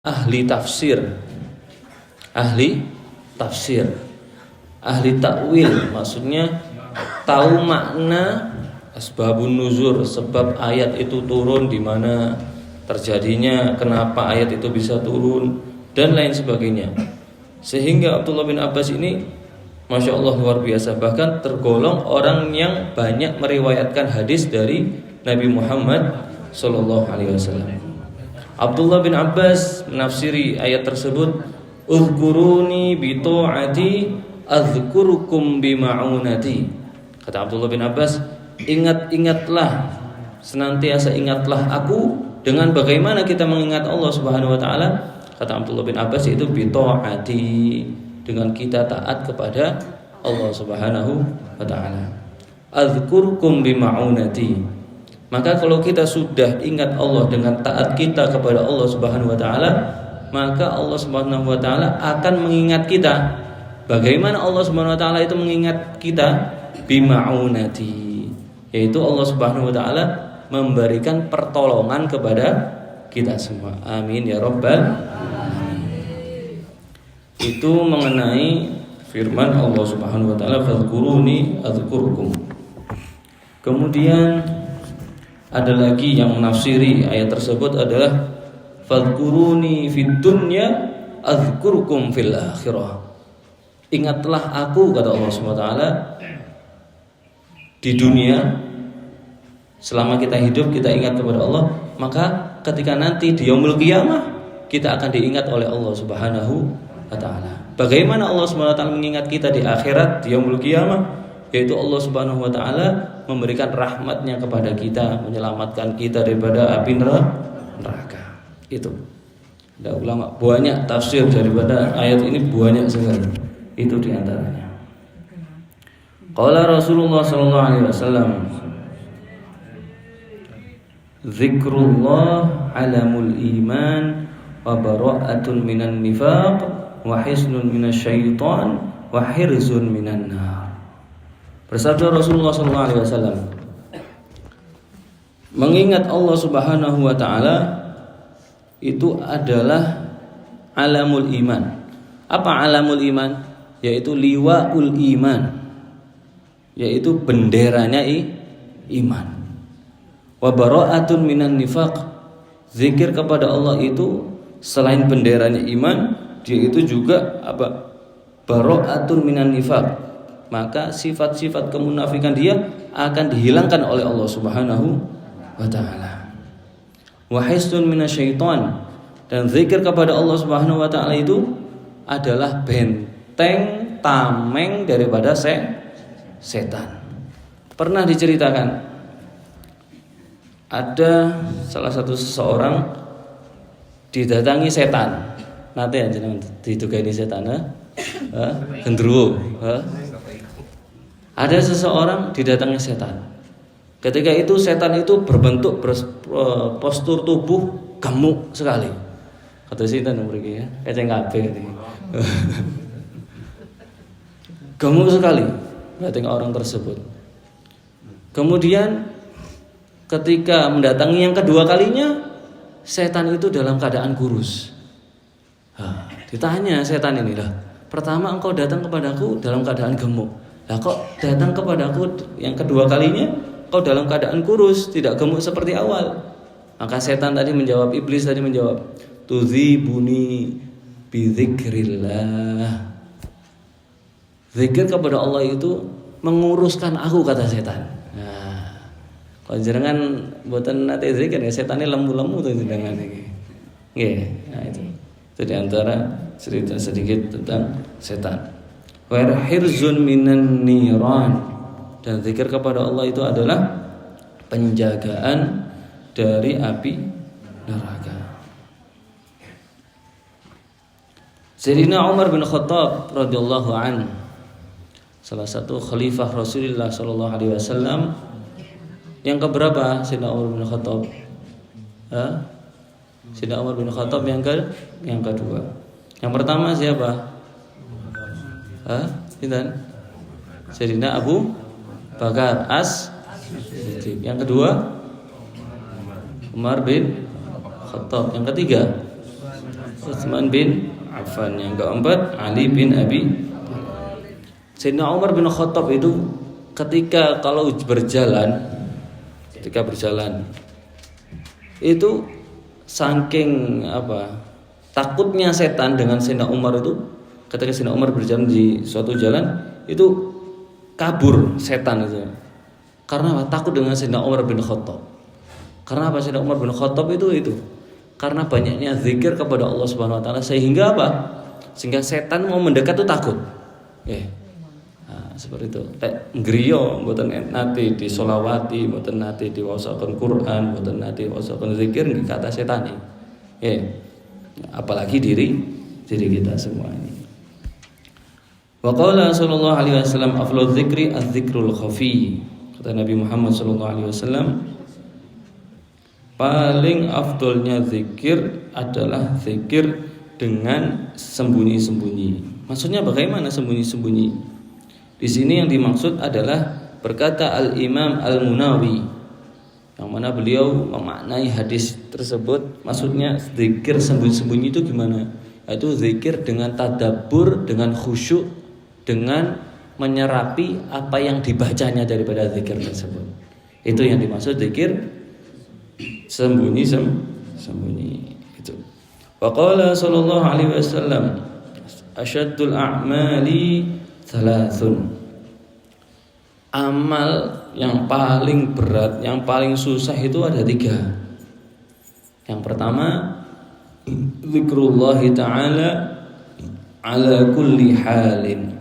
ahli tafsir, ahli tafsir, ahli takwil, maksudnya tahu makna asbabun nuzul, sebab ayat itu turun di mana, terjadinya, kenapa ayat itu bisa turun, dan lain sebagainya. Sehingga Abdullah bin Abbas ini Masya Allah luar biasa, bahkan tergolong orang yang banyak meriwayatkan hadis dari Nabi Muhammad Sallallahu Alaihi Wasallam. Abdullah bin Abbas menafsiri ayat tersebut, "Uzkuruni bi ta'ati azkurukum bi ma'unati." Kata Abdullah bin Abbas, ingatlah, senantiasa ingatlah aku dengan bagaimana kita mengingat Allah Subhanahu wa taala. Kata Abdullah bin Abbas, itu bi ta'ati, dengan kita taat kepada Allah Subhanahu wa taala. Azkurukum bi ma'unati. Maka kalau kita sudah ingat Allah dengan taat kita kepada Allah Subhanahu wa taala, maka Allah Subhanahu wa taala akan mengingat kita. Bagaimana Allah Subhanahu wa taala itu mengingat kita? Bima'unati, yaitu Allah Subhanahu wa taala memberikan pertolongan kepada kita semua. Amin ya rabbal alamin. Itu mengenai firman Allah Subhanahu wa taala, fadhkuruni adzkurkum. Kemudian ada lagi yang menafsiri ayat tersebut adalah fadhkuruni fid dunya adzkurkum fil akhirah. Ingatlah aku, kata Allah Subhanahu wa taala, di dunia, selama kita hidup kita ingat kepada Allah, maka ketika nanti di yaumul qiyamah kita akan diingat oleh Allah Subhanahu wa taala. Bagaimana Allah Subhanahu wa taala mengingat kita di akhirat, di yaumul qiyamah? Yaitu Allah Subhanahu wa taala memberikan rahmatnya kepada kita, menyelamatkan kita daripada api neraka. Itu. Ada ulama banyak tafsir daripada ayat ini, banyak sekali. Itu diantaranya. Qala Rasulullah sallallahu alaihi wasallam, zikrullah alamul iman wa bara'atun minan nifaq wa hisnun minasyaitan wa hirzun minan nar. Bersabda Rasulullah sallallahu alaihi wasallam, mengingat Allah Subhanahu wa taala itu adalah alamul iman. Apa alamul iman? Yaitu liwaul iman, yaitu benderanya iman. Wa bara'atun minan nifaq, zikir kepada Allah itu selain benderanya iman, dia itu juga apa? Bara'atun minan nifaq, maka sifat-sifat kemunafikan dia akan dihilangkan oleh Allah Subhanahu wa taala. Wa hisnun minasyaitan, dan zikir kepada Allah Subhanahu wa taala itu adalah benteng tameng daripada setan. Pernah diceritakan ada salah satu seseorang didatangi setan. Nanti aja ditugani setan, gendruwo. Ada seseorang didatangi setan. Ketika itu setan itu berbentuk postur tubuh gemuk sekali. Kata setan mriki ya, keceng kabeh iki. Gemuk sekali datang orang tersebut. Kemudian ketika mendatangi yang kedua kalinya, setan itu dalam keadaan kurus. Ditanya setan ini, lah, pertama engkau datang kepadaku dalam keadaan gemuk, lah kok datang kepadaku yang kedua kalinya kau dalam keadaan kurus, tidak gemuk seperti awal? Maka setan tadi menjawab, iblis tadi menjawab, tudzibuni bidzikrillah. Zikir kepada Allah itu menguruskan aku, kata setan. Nah, kalau jenengan mboten nate zikir ya setane lemu-lemu to jenengan iki. Nggih, nah itu. Itu di antara cerita sedikit tentang setan. Wa hirzun minan niran, dan zikir kepada Allah itu adalah penjagaan dari api neraka. Sayyidina Umar bin Khattab radhiyallahu anhu, salah satu khalifah Rasulullah sallallahu alaihi wasallam, yang keberapa Sayyidina Umar bin Khattab? Sayyidina Umar bin Khattab yang kedua. Yang pertama siapa? Sayyidina Abu Bakar As-Siddiq. Yang kedua Umar bin Khattab. Yang ketiga Utsman bin Affan. Yang keempat Ali bin Abi Thalib. Sayyidina Umar bin Khattab itu ketika berjalan itu saking takutnya setan dengan Sayyidina Umar itu, ketika Sayyidina Umar berjalan di suatu jalan itu kabur setan itu. Karena takut dengan Sayyidina Umar bin Khattab. Karena Sayyidina Umar bin Khattab itu karena banyaknya zikir kepada Allah Subhanahu wa taala sehingga sehingga setan mau mendekat itu takut. Seperti itu. Ngriya mboten nate disolawati, mboten nate diwaosaken Quran, mboten nate diwaosaken zikir nggih kata setan iki. Apalagi diri kita semua ini. Wa qala sallallahu alaihi wasallam afdhalul dzikri adz-dzikrul khafi. Kata Nabi Muhammad sallallahu alaihi wasallam, paling afdolnya zikir adalah zikir dengan sembunyi-sembunyi. Maksudnya bagaimana sembunyi-sembunyi? Di sini yang dimaksud adalah berkata Al-Imam Al-Munawi, yang mana beliau memaknai hadis tersebut, maksudnya zikir sembunyi-sembunyi itu gimana? Yaitu zikir dengan tadabbur, dengan khusyuk, dengan menyerapi apa yang dibacanya daripada zikir tersebut. Itu yang dimaksud zikir sembunyi itu. Wa qala sallallahu alaihi wasallam asyaddul a'mali thalathun. Amal yang paling berat, yang paling susah itu ada 3. Yang pertama, zikrullah ta'ala ala kulli halin,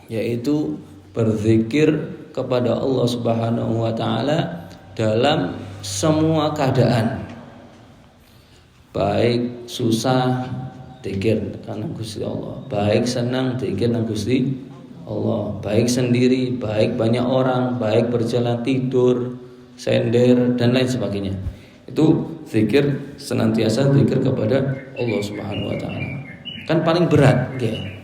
yaitu berzikir kepada Allah Subhanahu wa taala dalam semua keadaan. Baik susah zikir karena Gusti Allah, baik senang zikir karena Gusti Allah, baik sendiri, baik banyak orang, baik berjalan tidur, sender dan lain sebagainya. Itu zikir, senantiasa zikir kepada Allah Subhanahu wa taala. Kan paling berat nggih.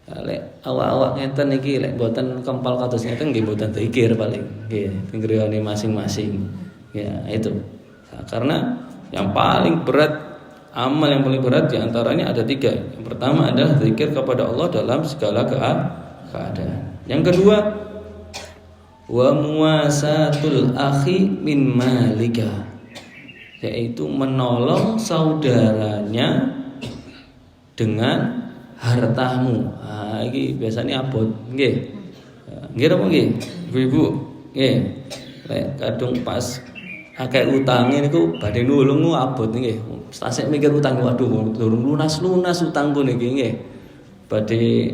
Lek awak-awak ngeten iki lek mboten kempal kados ngeten nggih mboten zikir paling nggih, pinggirane masing-masing. Ya, itu. Nah, karena yang paling berat, amal yang paling berat diantaranya ada 3. Yang pertama adalah zikir kepada Allah dalam segala keadaan. Yang kedua, wa muwasatul akhi min malika, yaitu menolong saudaranya dengan hartamu. Iki biasanya abot nggih. Nggih apa nggih? Ibu-ibu, nggih. Lek kadung pas akeh utange niku badhe nulung abot nggih. Tasik mikir utang, waduh durung lunas utangku niki nggih. Badhe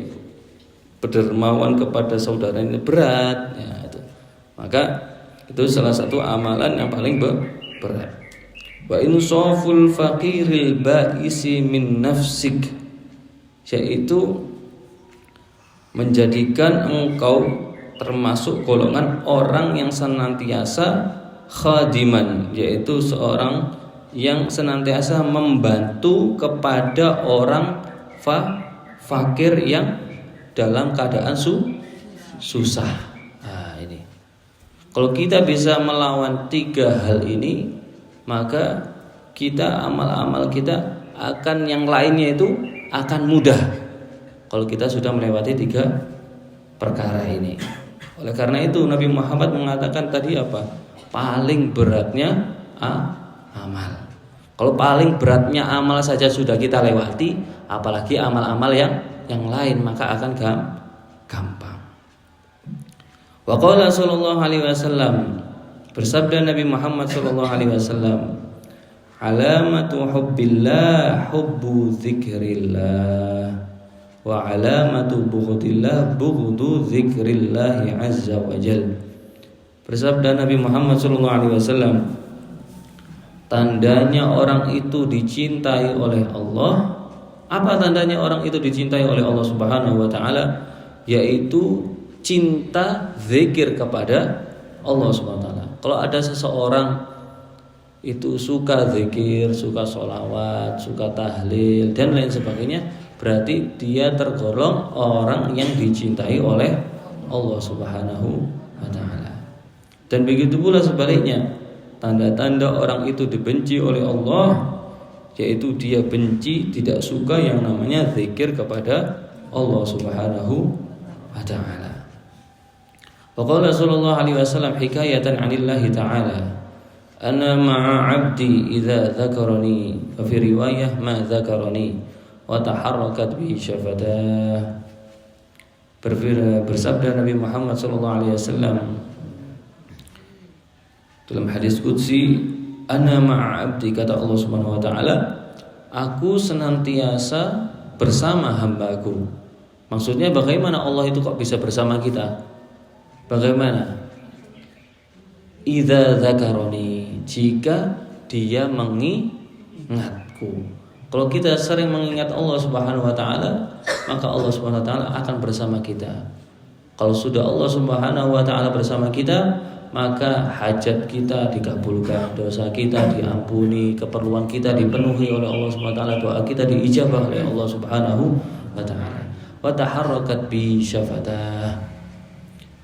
berdermawan kepada saudara ini berat ya, itu. Maka itu salah satu amalan yang paling berat. Wa insaful faqiril ba'isi min nafsik, yaitu menjadikan engkau termasuk golongan orang yang senantiasa khadiman, yaitu seorang yang senantiasa membantu kepada orang fakir yang dalam keadaan susah. Nah, ini. Kalau kita bisa melawan 3 hal ini, maka kita amal-amal kita akan yang lainnya itu akan mudah. Kalau kita sudah melewati 3 perkara ini. Oleh karena itu Nabi Muhammad mengatakan tadi apa? Paling beratnya amal. Kalau paling beratnya amal saja sudah kita lewati, apalagi amal-amal yang lain, maka akan gampang. Wa qala sallallahu alaihi wasallam, bersabda Nabi Muhammad sallallahu alaihi wasallam, alamatu hubbillah hubbu dzikrillah wa alamatu bughdillah bughdu dzikrillah azza wa jalla. Bersabda Nabi Muhammad sallallahu alaihi wasallam, tandanya orang itu dicintai oleh Allah. Apa tandanya orang itu dicintai oleh Allah Subhanahu wa taala? Yaitu cinta zikir kepada Allah Subhanahu wa taala. Kalau ada seseorang itu suka zikir, suka sholawat, suka tahlil dan lain sebagainya, berarti dia tergolong orang yang dicintai oleh Allah Subhanahu wa taala. Dan begitu pula sebaliknya, tanda-tanda orang itu dibenci oleh Allah, yaitu dia benci, tidak suka yang namanya zikir kepada Allah Subhanahu wa taala. Wa qala sallallahu alaihi wasallam hikayatan 'anillahi ta'ala, ana ma'a 'abdi idza dzakarani, fa fi riwayah ma dzakarani wa taharrakat bi syafatah. Bersabda Nabi Muhammad sallallahu alaihi wasallam dalam hadis qudsi, ana ma'a 'abdi, kata Allah Subhanahu wa taala, aku senantiasa bersama hambaku. Maksudnya bagaimana Allah itu kok bisa bersama kita? Bagaimana? Idza dzakaroni, jika dia mengingatku. Kalau kita sering mengingat Allah Subhanahu wa taala, maka Allah Subhanahu wa taala akan bersama kita. Kalau sudah Allah Subhanahu wa taala bersama kita, maka hajat kita dikabulkan, dosa kita diampuni, keperluan kita dipenuhi oleh Allah Subhanahu wa taala, doa kita diijabah oleh Allah Subhanahu wa taala. Wa taharrakat bi syafatah,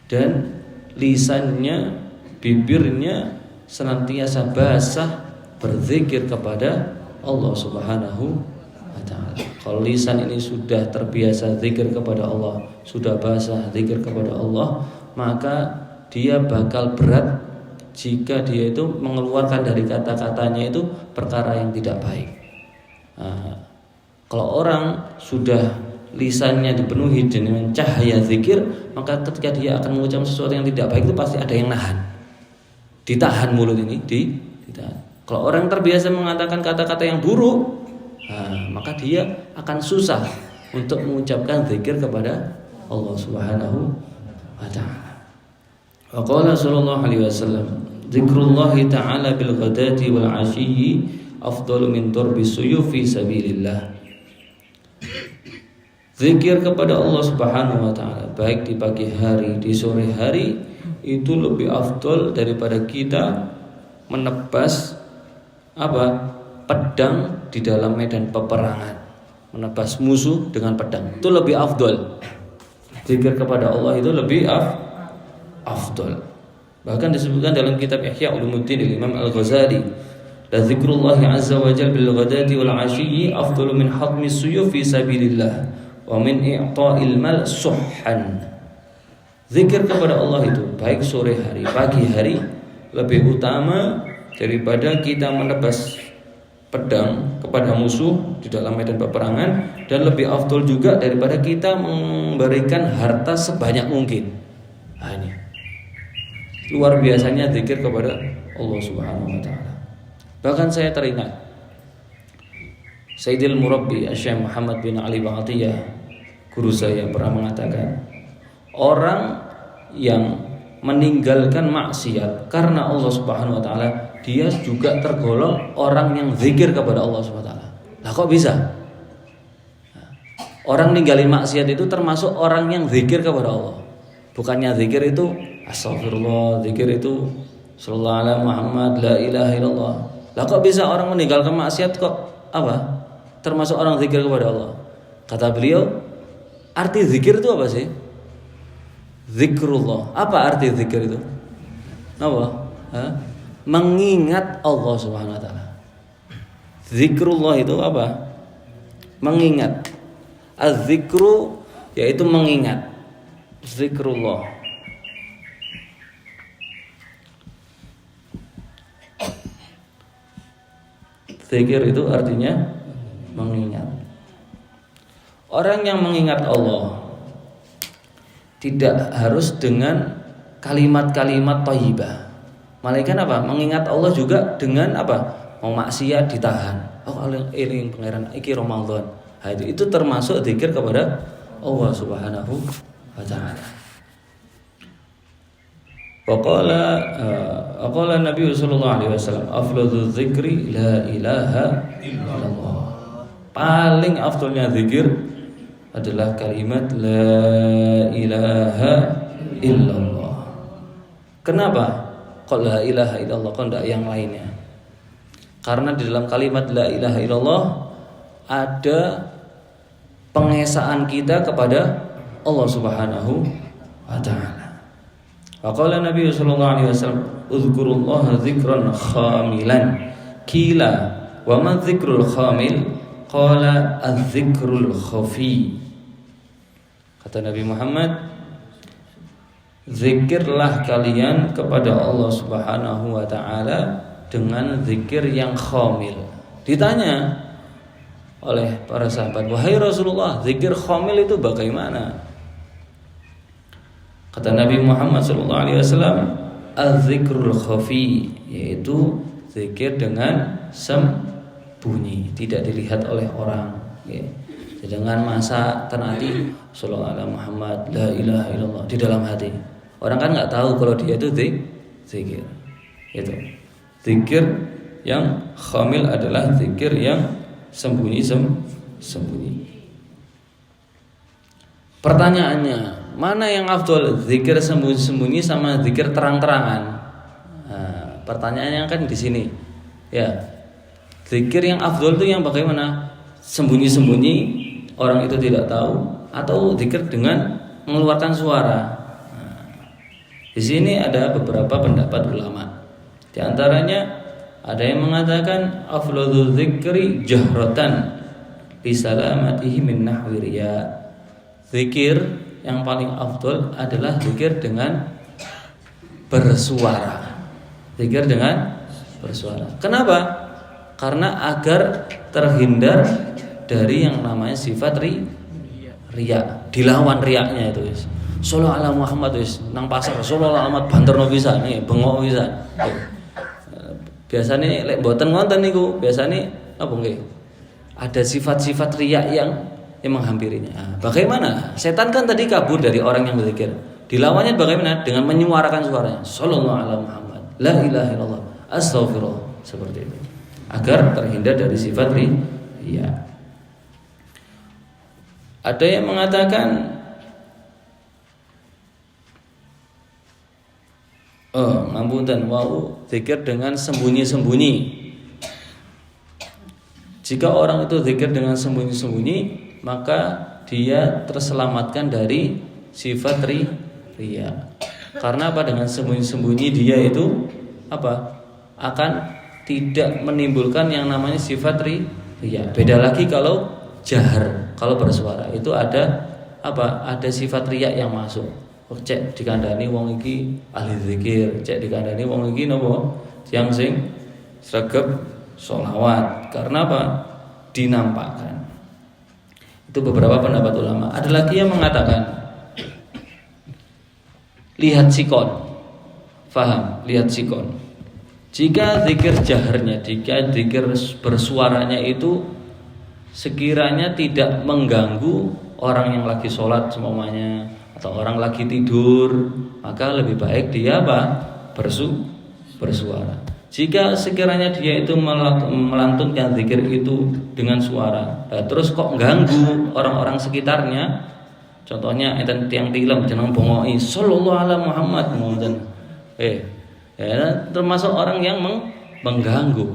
dan lisannya, bibirnya senantiasa basah berzikir kepada Allah Subhanahu wa taala. Kalau lisan ini sudah terbiasa zikir kepada Allah, sudah basah zikir kepada Allah, maka dia bakal berat jika dia itu mengeluarkan dari kata-katanya itu perkara yang tidak baik. Nah, kalau orang sudah lisannya dipenuhi dengan cahaya zikir, maka ketika dia akan mengucapkan sesuatu yang tidak baik itu pasti ada yang nahan, ditahan mulut ini, ditahan. Kalau orang terbiasa mengatakan kata-kata yang buruk, maka dia akan susah untuk mengucapkan zikir kepada Allah Subhanahu wa taala. Wa qala sallallahu alaihi wasallam, zikrullah ta'ala bil ghadati wal 'ashyi afdalu min darbi suyuf fi sabilillah. Zikir kepada Allah Subhanahu wa taala baik di pagi hari, di sore hari, itu lebih afdol daripada kita menebas pedang di dalam medan peperangan. Menebas musuh dengan pedang itu lebih afdol. Zikir kepada Allah itu lebih afdol. Bahkan disebutkan dalam kitab Ihya Ulumuddin Imam Al-Ghazali, la zikrullahi azza wa jalla bil ghadati wal 'ashyi afdalu min hatmi suyuf fi sabilillah wa min i'ta'il mal suhhan. Zikir kepada Allah itu baik sore hari, pagi hari, lebih utama daripada kita menebas pedang kepada musuh di dalam medan peperangan, dan lebih afdol juga daripada kita memberikan harta sebanyak mungkin. Nah, ini luar biasanya zikir kepada Allah Subhanahu wa taala. Bahkan saya teringat Sayyidil Murabbi Syekh Muhammad bin Ali Ba'atiyah, guru saya, pernah mengatakan, orang yang meninggalkan maksiat karena Allah Subhanahu wa taala, dia juga tergolong orang yang zikir kepada Allah Subhanahu wa taala. Lah kok bisa? Orang ninggalin maksiat itu termasuk orang yang zikir kepada Allah. Bukannya zikir itu astagfirullah, zikir itu sallallahu alaihi Muhammad, la ilaha illallah. Lah kok bisa orang meninggalkan maksiat kok termasuk orang zikir kepada Allah? Kata beliau, arti zikir itu apa sih? Zikrullah. Apa arti zikir itu? Apa? Mengingat Allah Subhanahu wa taala. Zikrullah itu apa? Mengingat. Az-zikru yaitu mengingat. Zikrullah. Zikir itu artinya mengingat. Orang yang mengingat Allah tidak harus dengan kalimat-kalimat thayyibah. Malaikat apa? Mengingat Allah juga dengan apa? Mau maksiat ditahan. Oh, eling pangeran iki Ramadan. Nah, itu termasuk zikir kepada Allah Subhanahu wa taala. Waqala Nabi sallallahu alaihi wasallam, afdhalul dzikri la ilaha illallah. Paling afdolnya zikir adalah kalimat la ilaha illallah. Kenapa kok la ilaha illallah, kok enggak yang lainnya? Karena di dalam kalimat la ilaha illallah ada pengesaan kita kepada Allah Subhanahu wa taala. Waqala Nabi sallallahu alaihi wasallam, "Udzkurullaha dzikran khamilan." Kila wa ma dzikrul khamil? Qala adz-dzikrul khafi. Kata Nabi Muhammad, zikirlah kalian kepada Allah Subhanahu wa taala dengan zikir yang khamil. Ditanya oleh para sahabat, wahai Rasulullah, zikir khamil itu bagaimana? Kata Nabi Muhammad SAW, az-zikrul khafi, yaitu zikir dengan sembunyi, tidak dilihat oleh orang, ya. Dengan masa terhati, sallallahu alaihi Muhammad, la ilaha illallah, di dalam hati. Orang kan nggak tahu kalau dia itu zikir. Itu zikir yang khamil adalah zikir yang sembunyi. Pertanyaannya, mana yang afdol, zikir sembunyi sama zikir terang-terangan? Nah, pertanyaannya kan di sini. Ya, zikir yang afdol itu yang bagaimana? Sembunyi-sembunyi, orang itu tidak tahu, atau zikir dengan mengeluarkan suara? Nah, di sini ada beberapa pendapat ulama. Di antaranya ada yang mengatakan afdhalul dzikri jahratan li salamatihi min nahwi riya. Zikir yang paling afdal adalah zikir dengan bersuara. Zikir dengan bersuara. Kenapa? Karena agar terhindar dari yang namanya sifat riya. Dilawan riyanya itu, wis. Sallallahu alaihi Muhammad wis nang pasar, sallallahu alaihi Muhammad banterno pisan nih, bengok pisan. Biasane lek mboten ngonten niku, biasane apa nggih? Ada sifat-sifat riya yang menghampirinya. Nah, bagaimana? Setan kan tadi kabur dari orang yang berzikir. Dilawannya bagaimana? Dengan menyuarakan suaranya. Sallallahu alaihi Muhammad, la ilaha illallah, astaghfirullah, seperti itu. Agar terhindar dari sifat riya. Ada yang mengatakan ngapunten, wau zikir dengan sembunyi-sembunyi. Jika orang itu zikir dengan sembunyi-sembunyi, maka dia terselamatkan dari sifat riya. Karena apa? Dengan sembunyi-sembunyi dia itu apa? Akan tidak menimbulkan yang namanya sifat riya. Beda lagi kalau jahar, kalau bersuara itu ada apa? Ada sifat riya yang masuk. Cek dikandani wong iki ahli zikir, cek dikandani wong iki napa? Yang sing sregep sholawat. Karena apa? Dinampakkan. Itu beberapa pendapat ulama. Ada lagi yang mengatakan lihat sikon. Faham? Lihat sikon. Jika zikir jaharnya, jika zikir bersuaranya itu sekiranya tidak mengganggu orang yang lagi sholat semuanya, atau orang lagi tidur, maka lebih baik dia apa? Bersuara. Jika sekiranya dia itu melantunkan zikir itu dengan suara, terus kok ganggu orang-orang sekitarnya, contohnya enten tiang tilem jeneng bongoi sallallahu alaihi Muhammad ngoten. Termasuk orang yang mengganggu.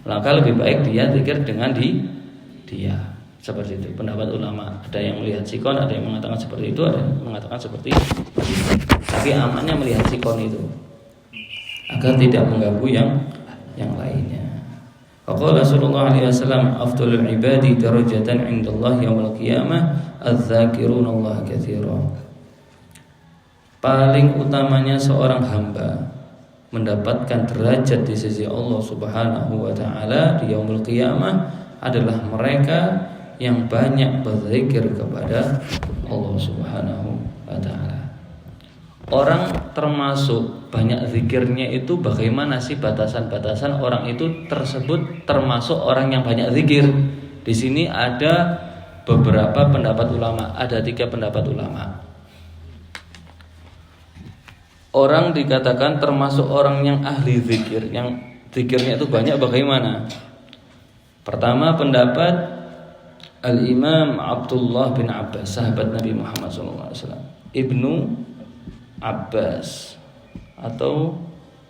Maka lebih baik dia zikir dengan dia. Seperti itu pendapat ulama. Ada yang melihat sikon, ada yang mengatakan seperti itu, ada yang mengatakan seperti itu. Tapi amannya melihat sikon itu agar tidak mengganggu yang lainnya. Qala sallallahu alaihi wasallam afdhalul ibadi darajatan 'indallahi yaumil qiyamah adz-dzakiruna Allah katsiran. Paling utamanya seorang hamba mendapatkan derajat di sisi Allah Subhanahu wa taala di yaumul qiyamah adalah mereka yang banyak berzikir kepada Allah Subhanahu wa taala. Orang termasuk banyak zikirnya itu bagaimana sih batasan-batasan orang itu tersebut termasuk orang yang banyak zikir? Di sini ada beberapa pendapat ulama, ada 3 pendapat ulama. Orang dikatakan termasuk orang yang ahli zikir, yang zikirnya itu banyak bagaimana? Pertama pendapat Al-Imam Abdullah bin Abbas, sahabat Nabi Muhammad SAW, Ibnu Abbas, atau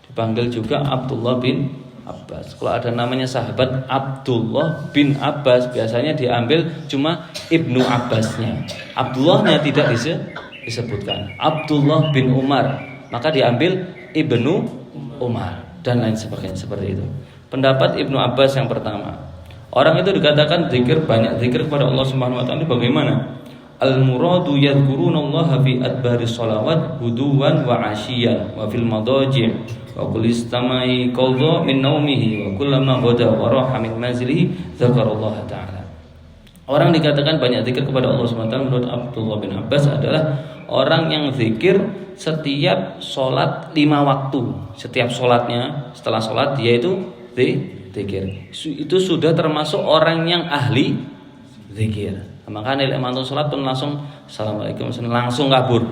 dipanggil juga Abdullah bin Abbas. Kalau ada namanya sahabat Abdullah bin Abbas, biasanya diambil cuma Ibnu Abbasnya, Abdullahnya tidak disebutkan. Abdullah bin Umar, maka diambil Ibnu Umar dan lain sebagainya seperti itu. Pendapat Ibnu Abbas yang pertama, orang itu dikatakan zikir, banyak zikir kepada Allah Subhanahu wa taala, bagaimana? Al-muradu yadhkurunallaha fi adbaris sholawat huduwan wa asyiyan wa fil madaji' wa kulli istamai qadha min naumihi wa kullama ghada wa raha min manzilihi dzakarallaha ta'ala. Orang dikatakan banyak zikir kepada Allah Subhanahu wa taala menurut Abdullah bin Abbas adalah orang yang zikir setiap sholat 5 waktu. Setiap sholatnya, setelah sholat dia itu zikir. Itu sudah termasuk orang yang ahli zikir. Maka nilai mantun sholat pun langsung assalamualaikum, langsung kabur.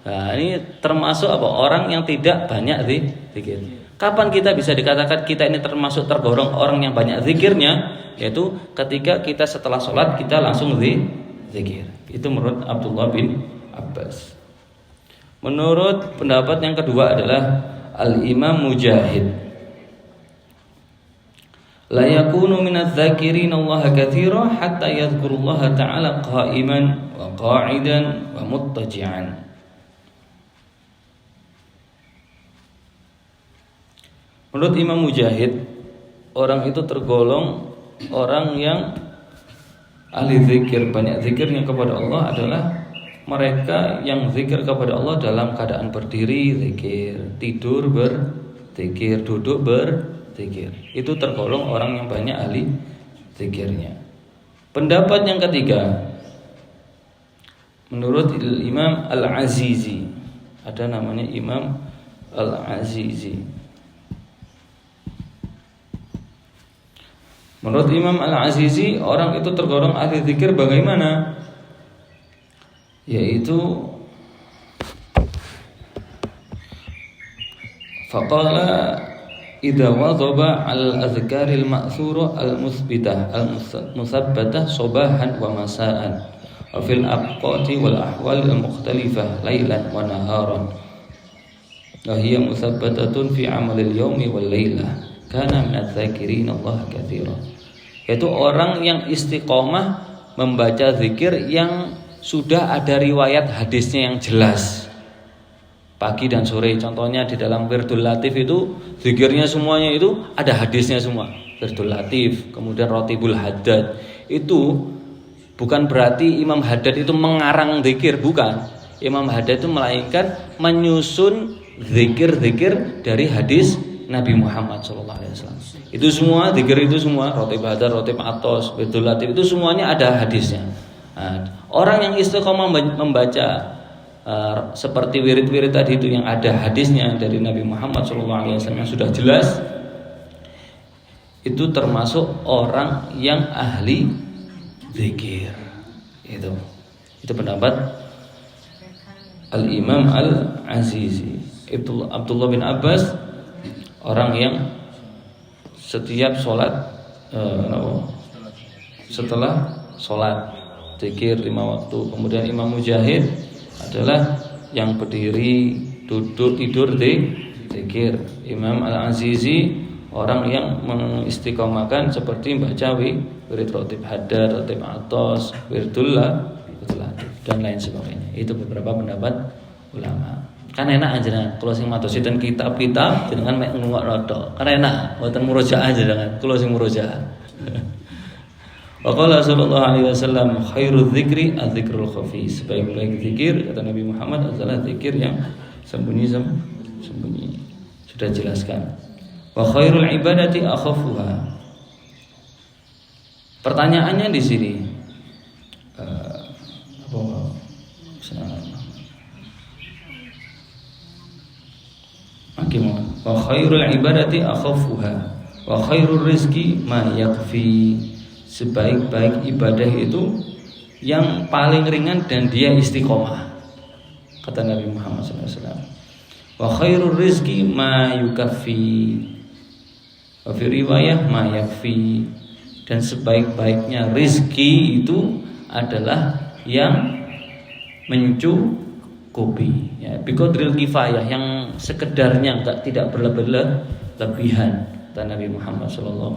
Nah, ini termasuk apa? Orang yang tidak banyak zikir. Kapan kita bisa dikatakan kita ini termasuk tergolong orang yang banyak zikirnya? Yaitu ketika kita setelah sholat kita langsung zikir. Itu menurut Abdullah bin Abbas. Menurut pendapat yang kedua adalah Al-Imam Mujahid, la yakunu minadz-dzakirina Allah katsira hatta yadhkurullaha ta'ala qa'iman wa qa'idan wa muttaji'an. Menurut Imam Mujahid, orang itu tergolong orang yang ahli zikir, banyak zikirnya kepada Allah adalah mereka yang zikir kepada Allah dalam keadaan berdiri zikir, tidur berzikir, duduk berzikir. Itu tergolong orang yang banyak ahli zikirnya. Pendapat yang ketiga, menurut Imam Al-Azizi, ada namanya Imam Al-Azizi. Menurut Imam Al-Azizi, orang itu tergolong ahli zikir bagaimana? Yaitu faqala idza wadaba al-azkaril ma'thura al-muthbitah al-musabbatah sabahan wa masaan wa fil aqati wal ahwal al-mukhtalifah lailan wa naharan wa hiya musabbatatun fi amalil yaumi wal lailah kana minadz-dzakirin Allah katsira. Yaitu orang yang istiqomah membaca zikir yang sudah ada riwayat hadisnya yang jelas pagi dan sore. Contohnya di dalam Wirdul Latif itu zikirnya semuanya itu ada hadisnya semua. Wirdul Latif, kemudian Rotibul Haddad. Itu bukan berarti Imam Haddad itu mengarang zikir, bukan. Imam Haddad itu melainkan menyusun zikir-zikir dari hadis Nabi Muhammad SAW. Itu semua zikir, itu semua Rotib Haddad, Rotib Atos, Wirdul Latif itu semuanya ada hadisnya. Nah, orang yang istiqomah membaca seperti wirid-wirid tadi itu yang ada hadisnya dari Nabi Muhammad SAW yang sudah jelas, itu termasuk orang yang ahli zikir. Itu pendapat Al-Imam Al-Azizi. Abdullah bin Abbas, orang yang setiap sholat setelah sholat zikir 5 waktu. Kemudian Imam Mujahid adalah yang berdiri, duduk, tidur zikir. Imam Al-Azizi orang yang mengistiqomahkan seperti baca wirid Rotib Haddad, Rotib Atos, Wirdul Latif dan lain sebagainya. Itu beberapa pendapat ulama. Kan enak aja kalau sing matos sinten kitab-kitab jenengan mek ngrungokno tok. Kan enak, mboten murojaah aja dengan kula sing murojaah. Wa qala sallallahu alaihi wasallam khairul dzikri adz-dzikrul khafi. Sebaik-baik zikir kata Nabi Muhammad adalah zikir yang sembunyi. Sudah jelaskan. Wa khairul ibadati akhafuha. Pertanyaannya di sini wa khairul ibadati akhafuha wa khairur rizqi ma yakfi. Sebaik-baik ibadah itu yang paling ringan dan dia istiqomah, kata Nabi Muhammad SAW. Wa khairur rizqi ma yukaffi, wa fi riwayah ma yakfi. Dan sebaik-baiknya rizki itu adalah yang mencukupi, ya, biqadril kifayah, yang sekedarnya, tidak berlebihan, kata Nabi Muhammad SAW.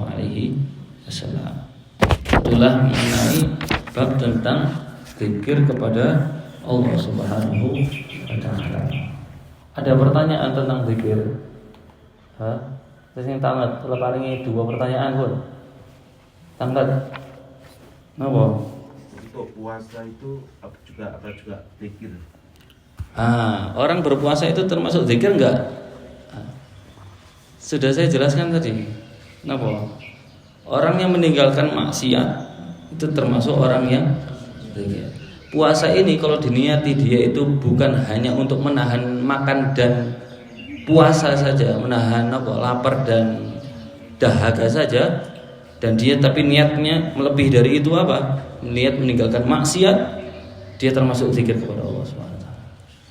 Itulah mengenai bab tentang zikir kepada Allah Subhanahu wa taala. Ada pertanyaan tentang zikir? Terus yang tangan, kalau paling 2 pertanyaan pun. Tangkat. Napa? Untuk puasa itu apa juga zikir? Orang berpuasa itu termasuk zikir enggak? Sudah saya jelaskan tadi. Napa? Orang yang meninggalkan maksiat itu termasuk orang yang zikir. Puasa ini kalau diniati dia itu bukan hanya untuk menahan makan dan puasa saja, menahan lapar dan dahaga saja, dan dia tapi niatnya melebihi dari itu apa? Niat meninggalkan maksiat, dia termasuk zikir kepada Allah SWT.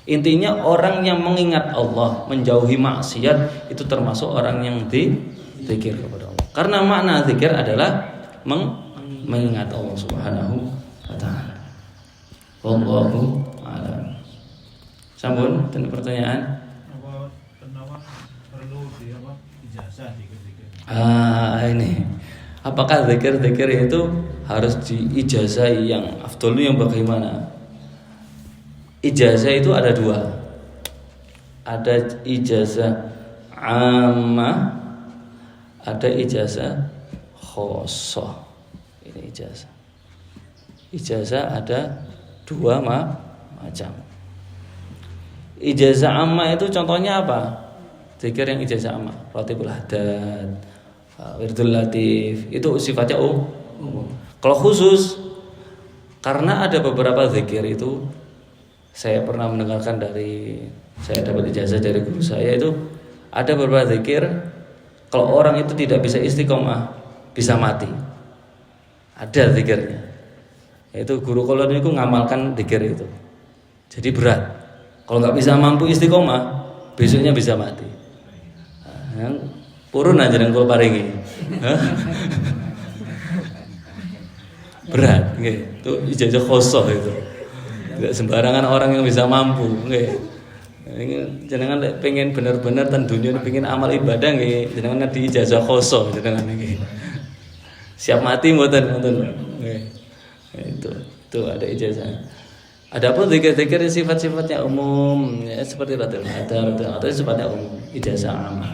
Intinya orang yang mengingat Allah, menjauhi maksiat itu termasuk orang yang zikir kepada Allah. Karena makna zikir adalah mengingat Allah Subhanahu wa taala. Wallahu a'lam. Sampun, ten pertanyaan. Ini apakah zikir-zikir itu harus diijazahi? Yang afdol yang bagaimana? Ijazah itu ada 2. Ada ijazah ammah, ada ijazah khosoh. Ini ijazah. Ijazah ada 2 macam. Ijazah ammah itu contohnya apa? Zikir yang ijazah ammah, Ratibul Haddad, Wirdul Latif, itu sifatnya umum. Kalau khusus, karena ada beberapa zikir itu saya pernah mendengarkan saya dapat ijazah dari guru saya, itu ada beberapa zikir kalau orang itu tidak bisa istiqomah bisa mati. Ada zikirnya. Itu guru kolon itu ngamalkan zikir itu. Jadi berat. Kalau nggak bisa mampu istiqomah, besoknya bisa mati. Purun aja dengan kula paringi. Berat, nggih. Itu ijazah khosoh itu. Tidak sembarangan orang yang bisa mampu, nggih. Jenengan pengen bener-bener ten dunia pengen amal ibadah nggih, jenengan di ijazah khosoh jenengan nggih. Siap mati mboten nggih. Itu ada ijazah. Adapun zikir-zikir sifat-sifatnya umum, ya, seperti Ratul Hadar atau sifatnya umum, ijazah amal.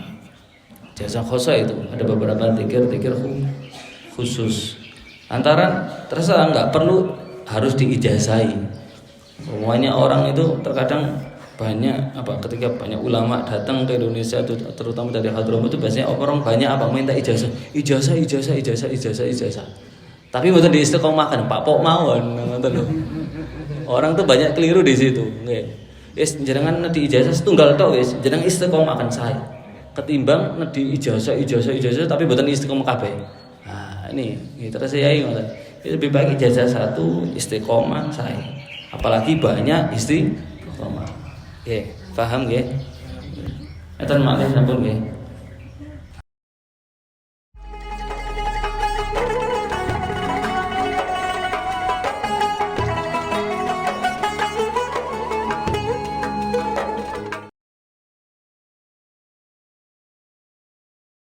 Ijazah khosoh itu ada beberapa zikir khusus. Antara terserah, nggak perlu harus diijazahi. Semuanya orang itu terkadang banyak ketika banyak ulama datang ke Indonesia terutama dari Hadramut itu biasanya orang banyak minta ijazah. Tapi mboten diistiqomahkan, Pak Pok mawon ngoten lho. Orang tuh banyak keliru di situ, nggih. Wis jenengan di ijazah setunggal tok wis, jenengan istiqomahkan saya. Ketimbang di ijazah tapi mboten istiqomah kabeh. Ini terus saya ngoten. Lebih baik ijazah 1 istiqomah saya. Apalagi banyak istiqomah. Nggih, paham nggih? Eten maklih sampun nggih.